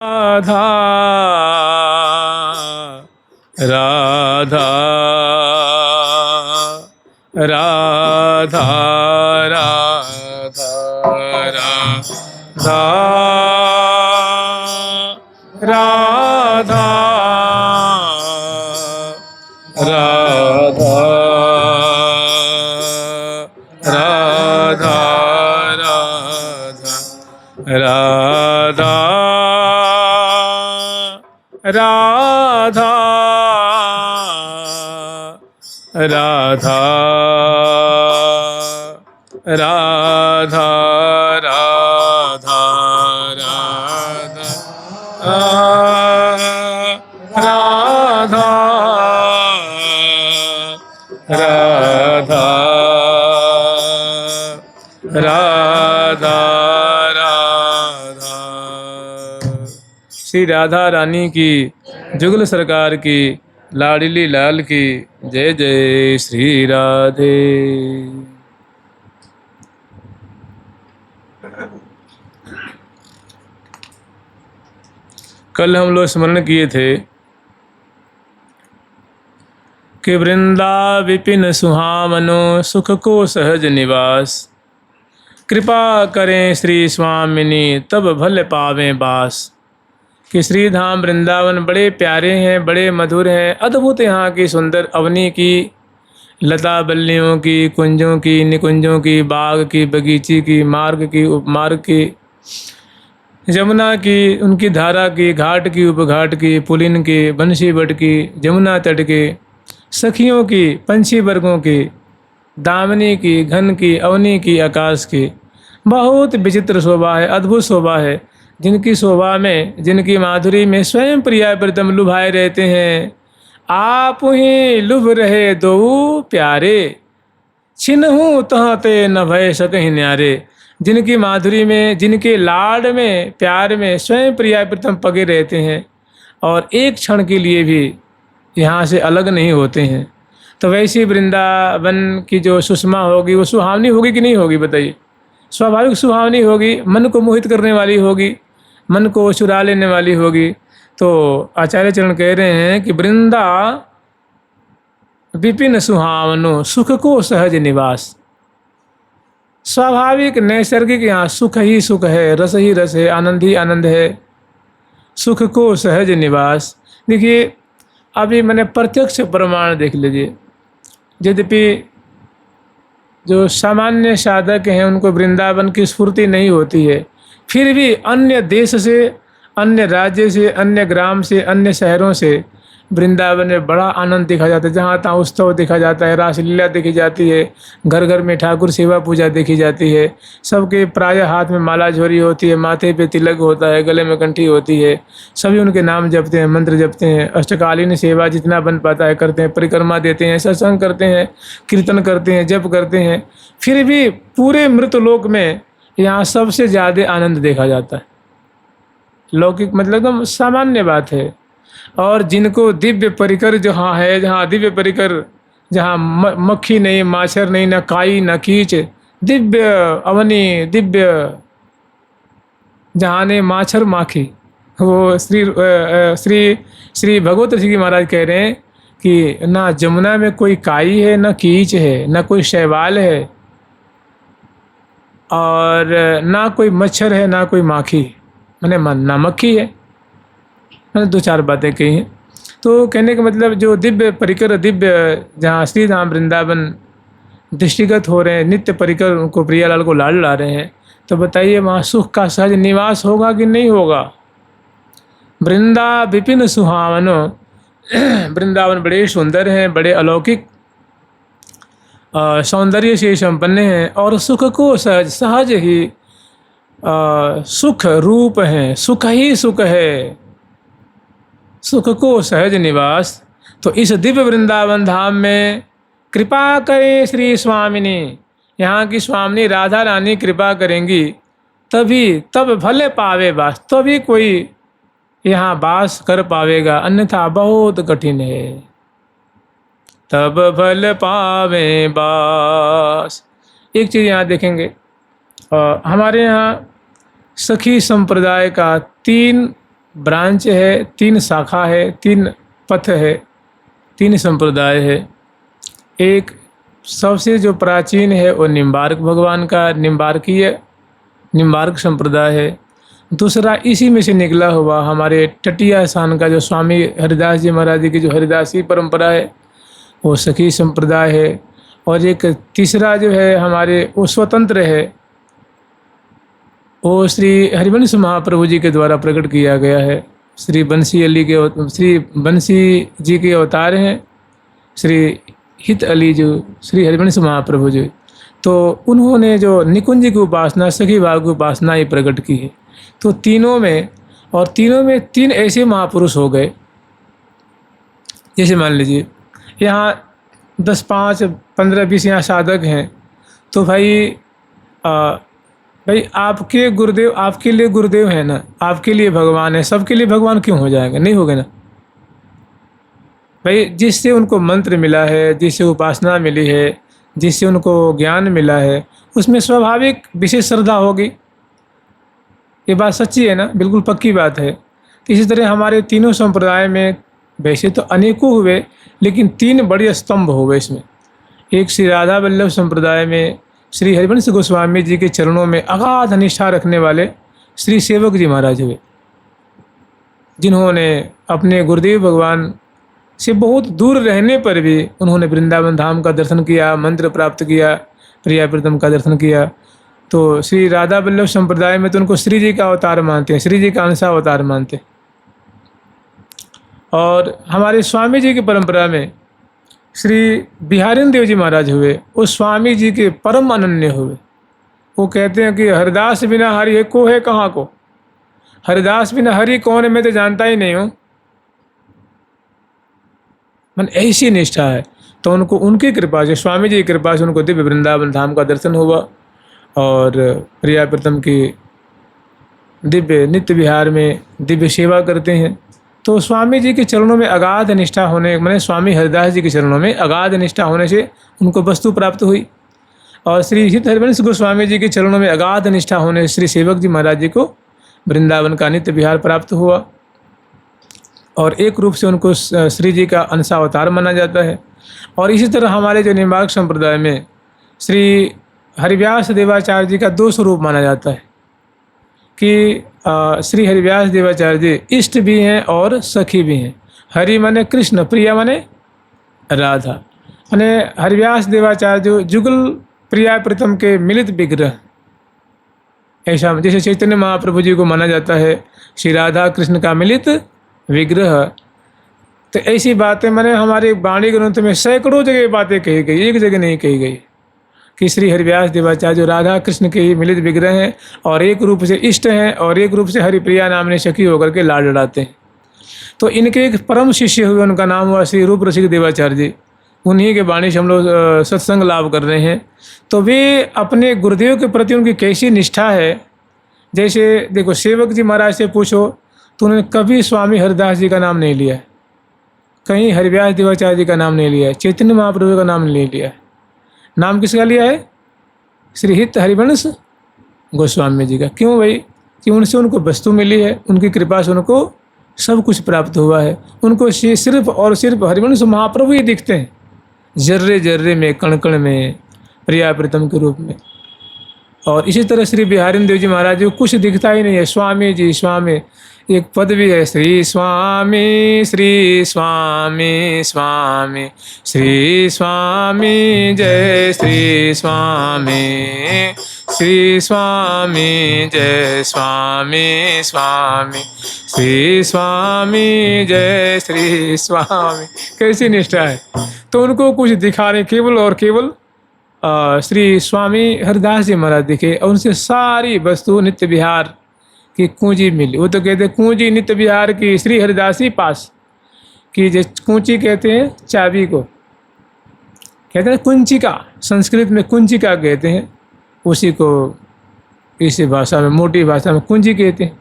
राधा राधा राधा राधा राधा राधा राधा राधा राधा राधा राधा राधा राधा राधा राधा राधा। श्री राधा रानी की, जुगल सरकार की, लाडली लाल की जय जय श्री राधे। कल हम लोग स्मरण किए थे कि वृंदा विपिन सुहामनो सुख को सहज निवास, कृपा करें श्री स्वामिनी तब भल पावें बास। कि श्री धाम वृंदावन बड़े प्यारे हैं, बड़े मधुर हैं, अद्भुत यहाँ की सुंदर अवनी की, लता बल्लियों की, कुंजों की, निकुंजों की, बाग की, बगीची की, मार्ग की, उपमार्ग की, जमुना की, उनकी धारा की, घाट की, उपघाट की, पुलिन की, बंशी बट की, जमुना तट की, सखियों की, पंछी वर्गों की, दामिनी की, घन की, अवनी की, आकाश की, बहुत विचित्र शोभा है, अद्भुत शोभा है। जिनकी शोभा में, जिनकी माधुरी में स्वयं प्रिया प्रीतम लुभाए रहते हैं। आप ही लुभ रहे दो प्यारे, छिन्हु तहते न भय सकहि न्यारे। जिनकी माधुरी में, जिनके लाड में, प्यार में स्वयं प्रिया प्रीतम पगे रहते हैं और एक क्षण के लिए भी यहाँ से अलग नहीं होते हैं। तो वैसी वृंदावन की जो सुषमा होगी वो सुहावनी होगी कि नहीं होगी बताइए? स्वाभाविक सुहावनी होगी, मन को मोहित करने वाली होगी, मन को चुरा लेने वाली होगी। तो आचार्य चरण कह रहे हैं कि वृंदा विपिन सुहावनो सुख को सहज निवास। स्वाभाविक नैसर्गिक यहाँ सुख ही सुख है, रस ही रस है, आनंद ही आनंद है, सुख को सहज निवास। देखिए अभी मैंने प्रत्यक्ष प्रमाण देख लीजिए। यद्यपि जो सामान्य साधक हैं उनको वृंदावन की स्फूर्ति नहीं होती है, फिर भी अन्य देश से, अन्य राज्य से, अन्य ग्राम से, अन्य शहरों से वृंदावन में बड़ा आनंद देखा जाता है। जहाँ तहाँ उत्सव देखा जाता है, रासलीला देखी जाती है, घर घर में ठाकुर सेवा पूजा देखी जाती है। सबके प्रायः हाथ में माला झोरी होती है, माथे पे तिलक होता है, गले में कंठी होती है, सभी उनके नाम जपते हैं, मंत्र जपते हैं, अष्टकालीन सेवा जितना बन पाता है करते हैं, परिक्रमा देते हैं, सत्संग करते हैं, कीर्तन करते हैं, जप करते हैं। फिर भी पूरे मृत लोक में यहाँ सबसे ज़्यादा आनंद देखा जाता है। लौकिक मतलब एकदम सामान्य बात है। और जिनको दिव्य परिकर जहाँ है, जहाँ दिव्य परिकर, जहाँ मक्खी नहीं, माछर नहीं, न काई न कीच, दिव्य अवनी, दिव्य जहाँ ने माछर माखी, वो श्री भगवत ऋषि महाराज कह रहे हैं कि ना जमुना में कोई काई है, न कीच है, न कोई शैवाल है, और ना कोई मच्छर है, ना कोई माखी, मैंने ना मक्खी है। मैंने दो चार बातें कही हैं। तो कहने का मतलब जो दिव्य परिकर, दिव्य जहाँ श्री धाम वृंदावन दृष्टिगत हो रहे हैं, नित्य परिकर उनको प्रियालाल को लाड ला रहे हैं, तो बताइए वहाँ सुख का सहज निवास होगा कि नहीं होगा? वृंदा विपिन सुहावनो, वृंदावन बड़े सुंदर हैं, बड़े अलौकिक सौंदर्य से संपन्न हैं और सुख को सहज सहज ही सुख रूप हैं, सुख ही सुख है, सुख को सहज निवास। तो इस दिव्य वृंदावन धाम में कृपा करें श्री स्वामिनी, यहाँ की स्वामिनी राधा रानी कृपा करेंगी तभी, तब भले पावे बास, तभी कोई यहाँ वास कर पावेगा, अन्यथा बहुत कठिन है। तब भल पावे बास। एक चीज़ यहाँ देखेंगे, हमारे यहाँ सखी संप्रदाय का 3 ब्रांच है, 3 शाखा है, 3 पथ है, 3 संप्रदाय है। एक सबसे जो प्राचीन है वो निम्बार्क भगवान का निम्बार्क संप्रदाय है। दूसरा इसी में से निकला हुआ हमारे टटिया स्थान का जो स्वामी हरिदास जी महाराज जी की जो हरिदासी परंपरा है वो सखी संप्रदाय है। और एक तीसरा जो है हमारे वो स्वतंत्र है, वो श्री हरिवंश महाप्रभु जी के द्वारा प्रकट किया गया है। श्री बंसी जी के अवतार हैं श्री हित अली जो श्री हरिवंश महाप्रभु जी। तो उन्होंने जो निकुंज की उपासना, सखी भाव की उपासना ही प्रकट की है। तो तीनों में 3 ऐसे महापुरुष हो गए। जैसे मान लीजिए यहाँ 10, 5, 15, 20 यहाँ साधक हैं, तो भाई आपके गुरुदेव आपके लिए गुरुदेव है ना, आपके लिए भगवान है, सबके लिए भगवान क्यों हो जाएगा? नहीं होगा ना भाई। जिससे उनको मंत्र मिला है, जिससे उपासना मिली है, जिससे उनको ज्ञान मिला है, उसमें स्वाभाविक विशेष श्रद्धा होगी। ये बात सच्ची है ना, बिल्कुल पक्की बात है। इसी तरह हमारे तीनों संप्रदाय में वैसे तो अनेकों हुए, लेकिन 3 बड़े स्तंभ हुए इसमें। एक श्री राधा वल्लभ संप्रदाय में श्री हरिवंश गोस्वामी जी के चरणों में अगाध निष्ठा रखने वाले श्री सेवक जी महाराज हुए, जिन्होंने अपने गुरुदेव भगवान से बहुत दूर रहने पर भी उन्होंने वृंदावन धाम का दर्शन किया, मंत्र प्राप्त किया, प्रिया प्रीतम का दर्शन किया। तो श्री राधा वल्लभ संप्रदाय में तो उनको श्री जी का अवतार मानते हैं, श्री जी का अंशा अवतार मानते हैं। और हमारे स्वामी जी की परंपरा में श्री बिहारिन देव जी महाराज हुए, वो स्वामी जी के परम अनन्य हुए। वो कहते हैं कि हरिदास बिना हरि है को है कहाँ को, हरिदास बिना हरि कौन है मैं तो जानता ही नहीं हूँ। मन ऐसी निष्ठा है। तो उनको उनकी कृपा से, स्वामी जी की कृपा से उनको दिव्य वृंदावन धाम का दर्शन हुआ और प्रिया प्रीतम की दिव्य नित्य विहार में दिव्य सेवा करते हैं। तो स्वामी जी के चरणों में अगाध निष्ठा होने, मैंने स्वामी हरिदास जी के चरणों में अगाध निष्ठा होने से उनको वस्तु प्राप्त हुई। और श्री हित हरिवंश गोस्वामी जी के चरणों में अगाध निष्ठा होने से श्री सेवक जी महाराज जी को वृंदावन का नित्य विहार प्राप्त हुआ। और एक रूप से उनको श्री जी का अंशावतार माना जाता है। और इसी तरह हमारे जो निम्बार्क संप्रदाय में श्री हरिव्यास देवाचार्य जी का 2 स्वरूप माना जाता है कि श्री हरिव्यास देवाचार्य जी इष्ट भी हैं और सखी भी हैं। हरि माने कृष्ण, प्रिया माने राधा। माने हरिव्यास देवाचार्य जो जुगल प्रिया प्रीतम के मिलित विग्रह, ऐसा जैसे चैतन्य महाप्रभु जी को माना जाता है श्री राधा कृष्ण का मिलित विग्रह। तो ऐसी बातें माने हमारे वाणी ग्रंथ में सैकड़ों जगह बातें कही गई, एक जगह नहीं कही गई कि श्री हरिव्यास देवाचार्य जो राधा कृष्ण के ही मिलित विग्रह हैं और एक रूप से इष्ट हैं और एक रूप से हरिप्रिया नामने सखी होकर के लाड लड़ाते हैं। तो इनके एक परम शिष्य हुए, उनका नाम हुआ श्री रूप रसिक देवाचार्य जी। उन्हीं के वाणी से हम लोग सत्संग लाभ कर रहे हैं। तो वे अपने गुरुदेव के प्रति उनकी कैसी निष्ठा है। जैसे देखो, सेवक जी महाराज से पूछो तो उन्होंने कभी स्वामी हरिदास जी का नाम नहीं लिया है, कहीं हरिव्यास देवाचार्य जी का नाम नहीं लिया है, चैतन्य महाप्रभु का नाम नहीं लिया है। नाम किसका लिया है? श्री हित हरिवंश गोस्वामी जी का। क्यों भाई? कि उनसे उनको वस्तु मिली है, उनकी कृपा से उनको सब कुछ प्राप्त हुआ है। उनको सिर्फ और सिर्फ हरिवंश महाप्रभु ही दिखते हैं, जर्रे जर्रे में, कण कण में, प्रिया प्रीतम के रूप में। और इसी तरह श्री बिहारिन देव जी महाराज जी को कुछ दिखता ही नहीं है। स्वामी जी, स्वामी एक पद भी है, श्री स्वामी श्री स्वामी स्वामी श्री स्वामी जय श्री स्वामी श्री स्वामी जय स्वामी स्वामी श्री स्वामी जय श्री स्वामी। कैसी निष्ठा है। तो उनको कुछ दिखा रहे, केवल और केवल श्री स्वामी हरिदास जी महाराज दिखे और उनसे सारी वस्तु नित्य विहार की कुंजी मिली। वो तो कहते हैं कुंजी नित्य विहार की श्री हरिदासी पास की, जो कुंजी कहते हैं चाबी को, कहते हैं कुंचिका, संस्कृत में कुंचिका कहते हैं, उसी को इसी भाषा में, मोटी भाषा में कुंजी कहते हैं।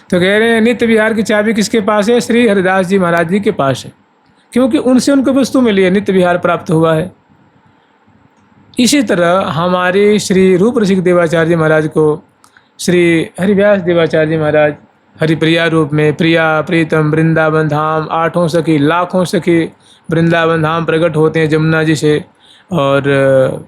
तो कह रहे हैं नित्य विहार की चाबी किसके पास है? श्री हरिदास जी महाराज जी के पास है, क्योंकि उनसे उनको वस्तु मिली है, नित्य विहार प्राप्त हुआ है। इसी तरह हमारे श्री रूप रसिक देवाचार्य जी महाराज को श्री हरिव्यास देवाचार्य जी महाराज हरिप्रिया रूप में प्रिया प्रीतम वृंदावन धाम, आठों सखी लाखों सखी वृंदावन धाम प्रकट होते हैं जमुना जी से, और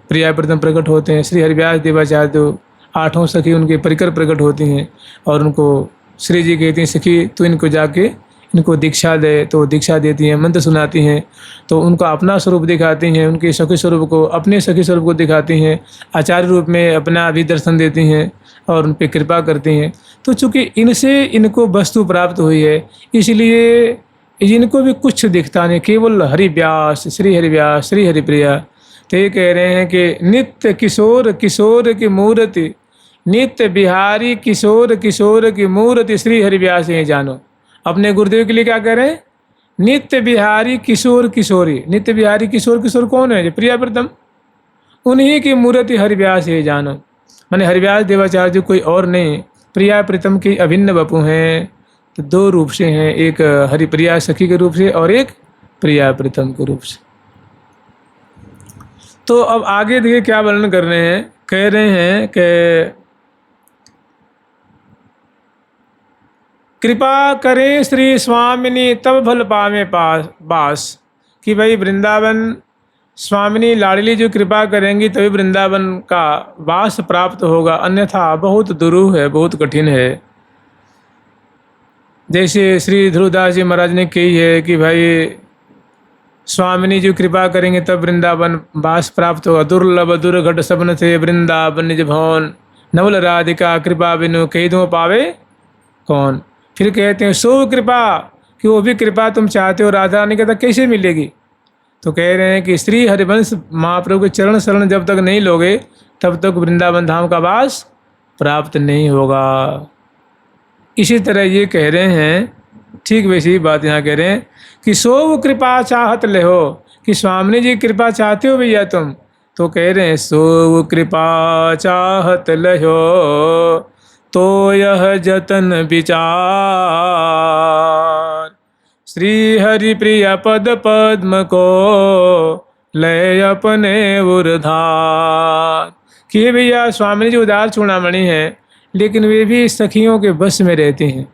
प्रिया प्रीतम प्रकट होते हैं। श्री हरिव्यास देवाचार्य आठों सखी उनके परिकर प्रकट होती हैं और उनको श्री जी कहती हैं सखी तू इनको जाके इनको दीक्षा दे, तो दीक्षा देती हैं, मंत्र सुनाती हैं, तो उनका अपना स्वरूप दिखाती हैं, उनके सखी स्वरूप को अपने सखी स्वरूप को दिखाती हैं, आचार्य रूप में अपना भी दर्शन देती हैं और उन पर कृपा करती हैं। तो चूँकि इनसे इनको वस्तु प्राप्त हुई है इसलिए इनको भी कुछ दिखता नहीं, केवल हरिव्यास श्री हरिव्यास श्री हरिप्रिया। तो ये कह रहे हैं कि नित्य किशोर किशोर की मूर्ति, नित्य बिहारी किशोर किशोर की मूर्ति श्री हरिव्यास ये जानो। अपने गुरुदेव के लिए क्या कह रहे हैं? नित्य बिहारी किशोर किशोरी। नित्य बिहारी किशोर किशोर कौन है? प्रिया प्रीतम, उन्हीं की मूर्ति हरिव्यास ये जानो। माने हरिव्यास देवाचार्य कोई और नहीं, प्रिया प्रीतम के अभिन्न वपु हैं। तो दो रूप से हैं, एक हरिप्रिया सखी के रूप से और एक प्रिया प्रीतम के रूप से। तो अब आगे देखिए क्या वर्णन कर रहे हैं। कह रहे हैं कि कृपा करें श्री स्वामिनी तब भल पावे बास, कि भाई वृंदावन स्वामिनी लाडली जो कृपा करेंगी तभी वृंदावन का वास प्राप्त होगा, अन्यथा बहुत दुरूह है, बहुत कठिन है। जैसे श्री ध्रुवदास जी महाराज ने कही है कि भाई स्वामिनी जो कृपा करेंगे तब वृंदावन वास प्राप्त होगा। दुर्लभ दुर्घट सपन थे वृंदावन निज भवन, नवल राधिका कृपा बिनु कही दो पावे कौन। फिर कहते हैं सो कृपा, कि वो भी कृपा तुम चाहते हो राधा रानी का, कैसे मिलेगी? तो कह रहे हैं कि श्री हरिवंश महाप्रभु के चरण शरण जब तक नहीं लोगे तब तक वृंदावन धाम का वास प्राप्त नहीं होगा। इसी तरह ये कह रहे हैं, ठीक वैसी ही बात यहाँ कह रहे हैं कि सो कृपा चाहत ले हो, कि स्वामी जी कृपा चाहते हो भैया तुम, तो कह रहे हैं सो कृपा चाहत ले हो तो यह जतन विचार, श्री हरि प्रिय पद पद्म को ले अपने उर्धार। कि भैया स्वामी जी उदार चूड़ामणि हैं, लेकिन वे भी सखियों के बस में रहती हैं।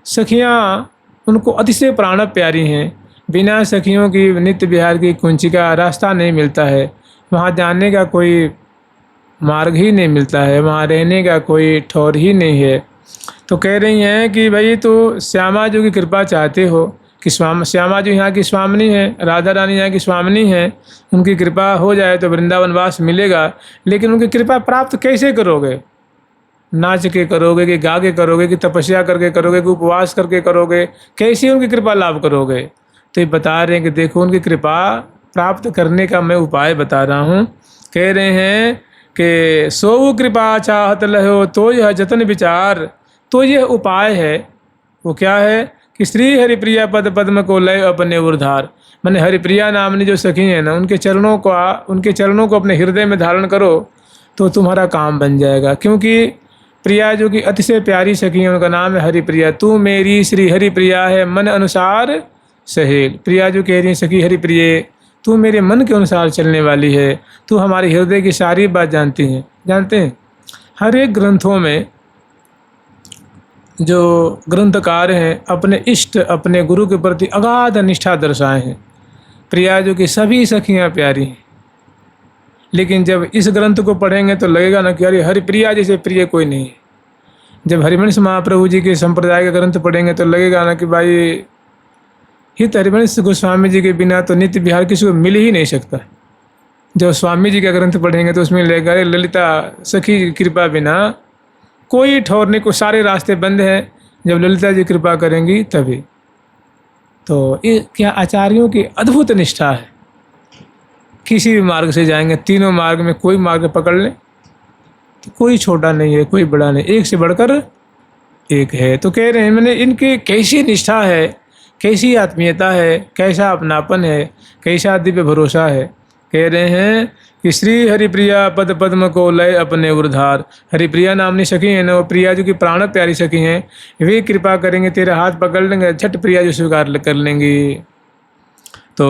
सखियाँ उनको अतिशय प्राण प्यारी हैं। बिना सखियों की नित्य विहार की कुंची का रास्ता नहीं मिलता है, वहाँ जाने का कोई मार्ग ही नहीं मिलता है, वहाँ रहने का कोई ठौर ही नहीं है। तो कह रही हैं कि भाई तो श्यामा जी की कृपा चाहते हो, कि श्यामा जी यहाँ की स्वामिनी है, राधा रानी यहाँ की स्वामिनी है, उनकी कृपा हो जाए तो वृंदावन वास मिलेगा। लेकिन उनकी कृपा प्राप्त कैसे करोगे? नाच के करोगे कि गा के करोगे कि तपस्या करके करोगे कि उपवास करके करोगे? कैसे उनकी कृपा लाभ करोगे? तो ये बता रहे हैं कि देखो उनकी कृपा प्राप्त करने का मैं उपाय बता रहा हूँ। कह रहे हैं कि सो कृपा चाहत लहो तो यह जतन विचार। तो यह उपाय है, वो क्या है कि श्री हरिप्रिया पद पद्म को लय अपने उर्धार। मैंने हरिप्रिया नामनी जो सखी है ना, उनके चरणों को अपने हृदय में धारण करो तो तुम्हारा काम बन जाएगा। क्योंकि प्रिया जो कि अतिशय प्यारी सखी है, उनका नाम है हरिप्रिया। तू मेरी श्री हरिप्रिया है मन अनुसार सहेल। प्रिया जो कह रही है सखी हरिप्रिय, तू मेरे मन के अनुसार चलने वाली है, तू हमारे हृदय की सारी बात जानते हैं। हर एक ग्रंथों में जो ग्रंथकार हैं अपने इष्ट अपने गुरु के प्रति अगाध निष्ठा दर्शाए हैं। प्रिया जो कि सभी सखियाँ प्यारी हैं, लेकिन जब इस ग्रंथ को पढ़ेंगे तो लगेगा ना कि अरे हरिप्रिया जैसे प्रिय कोई नहीं है। जब हरिवंश महाप्रभु जी के संप्रदाय का ग्रंथ पढ़ेंगे तो लगेगा ना कि भाई हित हरिवंश गोस्वामी जी के बिना तो नित्य विहार किसी को मिल ही नहीं सकता। जब स्वामी जी का ग्रंथ पढ़ेंगे तो उसमें लगेगा ललिता सखी की कृपा बिना कोई ठौरने को, सारे रास्ते बंद हैं, जब ललिता जी कृपा करेंगी तभी। तो ये क्या आचार्यों की अद्भुत निष्ठा है। किसी भी मार्ग से जाएंगे, तीनों मार्ग में कोई मार्ग पकड़ लें तो कोई छोटा नहीं है, कोई बड़ा नहीं, एक से बढ़कर एक है। तो कह रहे हैं मैंने इनकी कैसी निष्ठा है, कैसी आत्मीयता है, कैसा अपनापन है, कैसा दिव्य भरोसा है। कह रहे हैं कि श्री हरिप्रिया पद पद्म को लय अपने उर्धार। हरिप्रिया नामनी सखी है ना, वो प्रिया जो कि प्राण प्यारी सखी हैं, वे कृपा करेंगे, तेरा हाथ पकड़ लेंगे, झट प्रिया जो स्वीकार कर लेंगी। तो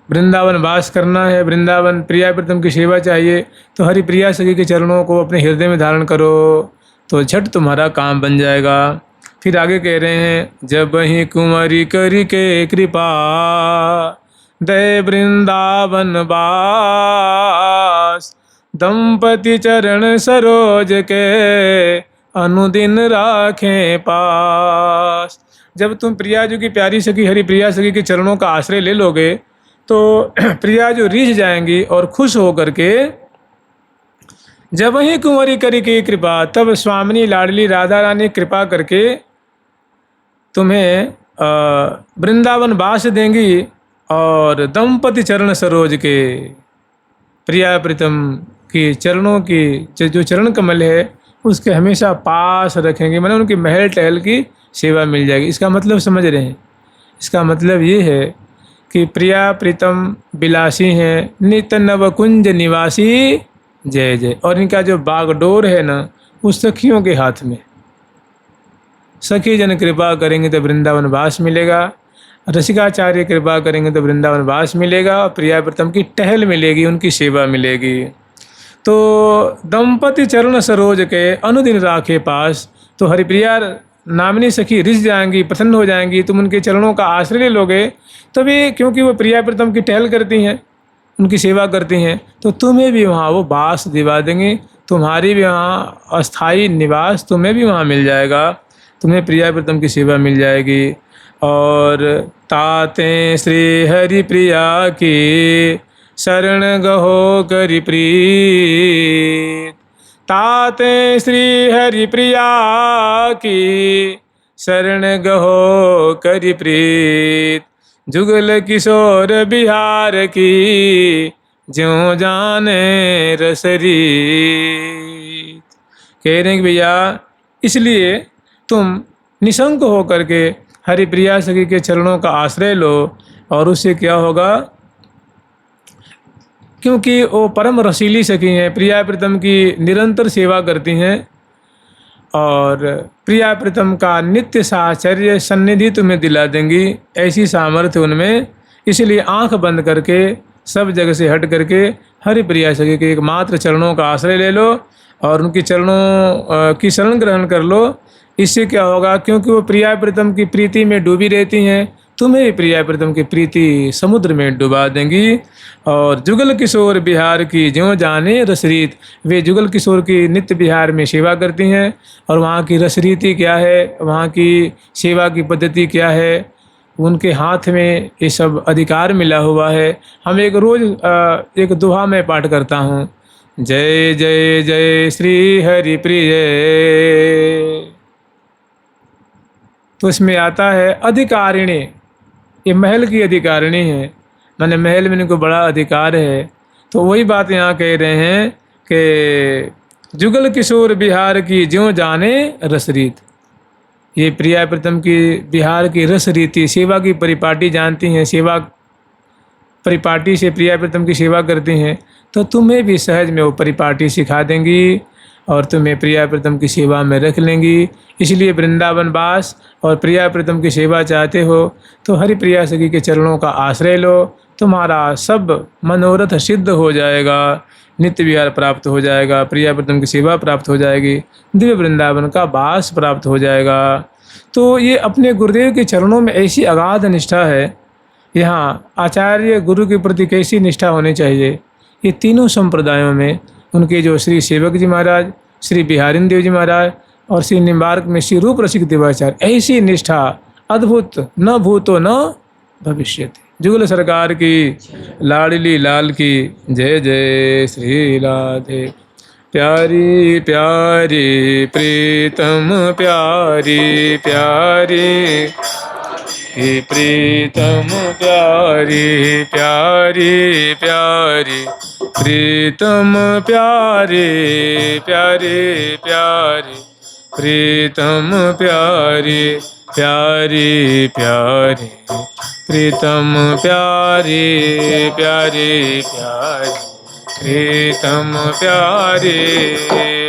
वृंदावन वास करना है, वृंदावन प्रिया प्रीतम की सेवा चाहिए, तो हरिप्रिया सखी के चरणों को अपने हृदय में धारण करो तो झट तुम्हारा काम बन जाएगा। फिर आगे कह रहे हैं, जब ही कुंवरी करी के कृपा दय वृंदावन बास, दंपति चरण सरोज के अनुदिन राखें पास। जब तुम प्रिया जी की प्यारी सखी हरि प्रिया सखी के चरणों का आश्रय ले लोगे तो प्रिया जो रिझ जाएंगी और खुश होकर के, जब ही कुंवरी करी की कृपा, तब स्वामिनी लाडली राधा रानी कृपा करके तुम्हें वृंदावन वास देंगी और दंपति चरण सरोज के, प्रिया प्रीतम की चरणों की जो चरण कमल है उसके हमेशा पास रखेंगे, माने उनकी महल टहल की सेवा मिल जाएगी। इसका मतलब समझ रहे हैं? इसका मतलब ये है कि प्रिया प्रीतम बिलासी हैं, नित नव कुंज निवासी जय जय। और इनका जो बागडोर है ना, उस सखियों के हाथ में। सखी जन कृपा करेंगे तो वृंदावन वास मिलेगा, रसिकाचार्य कृपा करेंगे तो वृंदावन वास मिलेगा, प्रिया प्रीतम की टहल मिलेगी, उनकी सेवा मिलेगी। तो दंपति चरण सरोज के अनुदिन राखे पास, तो हरिप्रिया नामिनी सखी रिझ जाएंगी, प्रसन्न हो जाएंगी, तुम उनके चरणों का आश्रय ले लोगे तभी, क्योंकि वो प्रिया प्रीतम की टहल करती हैं, उनकी सेवा करती हैं, तो तुम्हें भी वहाँ वो वास दिवा देंगे, तुम्हारी भी वहाँ अस्थाई निवास तुम्हें भी वहाँ मिल जाएगा, तुम्हें प्रिया प्रीतम की सेवा मिल जाएगी। और ताते श्री हरि प्रिया की शरण गहो करि प्रीत, ताते श्री हरि प्रिया की शरण गहो करि प्रीत, जुगल किशोर बिहार की ज्यों जाने रसरीत। कह रहे हैं कि भैया इसलिए तुम निशंक हो करके हरिप्रिया सखी के चरणों का आश्रय लो, और उससे क्या होगा, क्योंकि वो परम रसीली सखी हैं, प्रिया प्रीतम की निरंतर सेवा करती हैं और प्रिया प्रीतम का नित्य साहचर्य सन्निधि तुम्हें दिला देंगी, ऐसी सामर्थ्य उनमें। इसलिए आंख बंद करके सब जगह से हट करके हरिप्रिया सखी के एकमात्र चरणों का आश्रय ले लो और उनकी चरणों की शरण ग्रहण कर लो। इससे क्या होगा, क्योंकि वो प्रिया प्रीतम की प्रीति में डूबी रहती हैं, तुम्हें भी प्रिया प्रीतम की प्रीति समुद्र में डुबा देंगी। और जुगल किशोर बिहार की ज्यों जाने रसरीत, वे जुगल किशोर की नित्य बिहार में सेवा करती हैं और वहाँ की रसरीति क्या है, वहाँ की सेवा की पद्धति क्या है, उनके हाथ में ये सब अधिकार मिला हुआ है। हम एक रोज़ एक दोहा में पाठ करता हूँ, जय जय जय श्री हरि प्रिय, तो इसमें आता है अधिकारिणी, ये महल की अधिकारिणी है, मैंने महल में इनको बड़ा अधिकार है। तो वही बात यहाँ कह रहे हैं कि जुगल किशोर बिहार की ज्यों जाने रसरीत, ये प्रिया प्रीतम की बिहार की रस रीति, सेवा की परिपाटी जानती हैं, सेवा परिपाटी से प्रिया प्रीतम की सेवा करती हैं, तो तुम्हें भी सहज में वो परिपाटी सिखा देंगी और तुम्हें प्रिया प्रीतम की सेवा में रख लेंगी। इसलिए वृंदावन वास और प्रिया प्रीतम की सेवा चाहते हो तो हरिप्रिया सखी के चरणों का आश्रय लो, तुम्हारा सब मनोरथ सिद्ध हो जाएगा, नित्य विहार प्राप्त हो जाएगा, प्रिया प्रीतम की सेवा प्राप्त हो जाएगी, दिव्य वृंदावन का वास प्राप्त हो जाएगा। तो ये अपने गुरुदेव के चरणों में ऐसी अगाध निष्ठा है। यहाँ आचार्य गुरु के प्रति कैसी निष्ठा होनी चाहिए, ये तीनों संप्रदायों में उनके जो श्री सेवक जी महाराज, श्री बिहारिन देव जी महाराज और श्री निम्बार्क में श्री रूप रसिक देवाचार्य, ऐसी निष्ठा अद्भुत, न भूतो न भविष्यति। जुगल सरकार की, लाडली लाल की जय जय श्री राधे। प्यारी प्यारी प्रीतम प्यारी प्यारी प्रीतम प्यारी प्यारी प्यारी प्रीतम प्यारी प्यारी प्यारी प्रीतम प्यारी प्यारी प्यारी प्रीतम प्यारी प्यारी प्यारी प्रीतम प्यारी